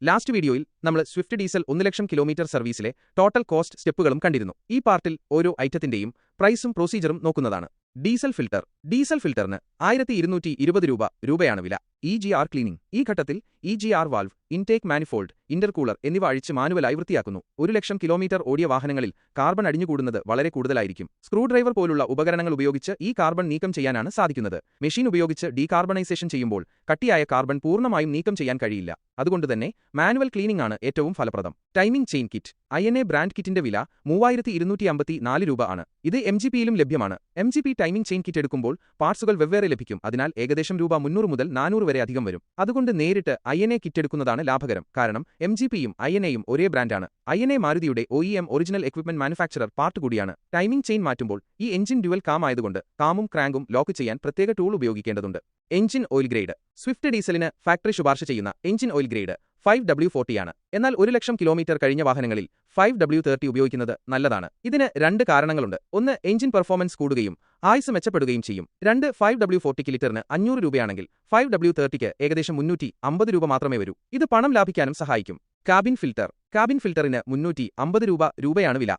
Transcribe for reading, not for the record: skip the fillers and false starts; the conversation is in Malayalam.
ലാസ്റ്റ് വീഡിയോയിൽ നമ്മൾ സ്വിഫ്റ്റ് ഡീസൽ 1 ലക്ഷം കിലോമീറ്റർ സർവീസിലെ ടോട്ടൽ കോസ്റ്റ് സ്റ്റെപ്പുകളും കണ്ടിരുന്നു. ഈ പാർട്ടിൽ ഓരോ ഐറ്റത്തിന്റെയും പ്രൈസും പ്രൊസീജറും നോക്കുന്നതാണ്. ഡീസൽ ഫിൽറ്ററിന് 1220 രൂപയാണ് വില. EGR cleaning. ഈ ഘട്ടത്തിൽ EGR valve, intake manifold, intercooler എന്നിവ അഴിച്ച് മാനുവലായി വൃത്തിയാക്കുന്നു. 1 ലക്ഷം കിലോമീറ്റർ ഓടിയ വാഹനങ്ങളിൽ കാർബൺ അടിഞ്ഞുകൂടുന്നത് വളരെ കൂടുതലായിരിക്കും. സ്ക്രൂ ഡ്രൈവർ പോലുള്ള ഉപകരണങ്ങൾ ഉപയോഗിച്ച് ഈ കാർബൺ നീക്കം ചെയ്യാനാണ് സാധിക്കുന്നത്. മെഷീൻ ഉപയോഗിച്ച് ഡീകാർബണൈസേഷൻ ചെയ്യുമ്പോൾ കട്ടിയായ കാർബൺ പൂർണ്ണമായും നീക്കം ചെയ്യാൻ കഴിയില്ല. അതുകൊണ്ടുതന്നെ മാനുവൽ ക്ലീനിംഗ് ആണ് ഏറ്റവും ഫലപ്രദം. Timing chain kit. INA brand കിറ്റിന്റെ വില 3254 രൂപ ആണ്. ഇത് MGPയിലും ലഭ്യമാണ്. MGP ടൈമിംഗ് ചെയിൻ കിറ്റ് എടുക്കുമ്പോൾ പാർട്സുകൾ വെവ്വേറെ ലഭിക്കും. അതിനാൽ ഏകദേശം രൂപ 300 മുതൽ 400 വരെ അധികം വരും. അതുകൊണ്ട് നേരിട്ട് INA കിറ്റ് എടുക്കുന്നതാണ് ലാഭകരം. കാരണം MGPയും INAയും ഒരേ ബ്രാൻഡാണ്. INA മാരുതിയുടെ OEM original equipment manufacturer part കൂടിയാണ്. ടൈമിംഗ് ചെയിൻ മാറ്റുമ്പോൾ ഈ എഞ്ചിൻ ഡ്യുവൽ കാം ആയതുകൊണ്ട് കാമും ക്രാങ്കും ലോക്ക് ചെയ്യാൻ പ്രത്യേക ടൂൾ ഉപയോഗിക്കേണ്ടതുണ്ട്. Engine oil grade. സ്വിഫ്റ്റ് ഡീസലിന് ഫാക്ടറി ശുപാർശ ചെയ്യുന്ന എഞ്ചിൻ ഓയിൽ ഗ്രേഡ് 5W40 ആണ്. എന്നാൽ 1 ലക്ഷം കിലോമീറ്റർ കഴിഞ്ഞ വാഹനങ്ങളിൽ 5W30 ഉപയോഗിക്കുന്നത് നല്ലതാണ്. ഇതിന് 2 കാരണങ്ങളുണ്ട്. ഒന്ന്, എഞ്ചിൻ പെർഫോമൻസ് കൂടുകയും ആയുസ് മെച്ചപ്പെടുകയും ചെയ്യും. 2, 5W40 ലിറ്ററിന് 500 രൂപയാണെങ്കിൽ 5W30ക്ക് ഏകദേശം 350 രൂപ മാത്രമേ വരൂ. ഇത് പണം ലാഭിക്കാനും സഹായിക്കും. കാബിൻ ഫിൽറ്ററിന് 350 രൂപയാണ് വില.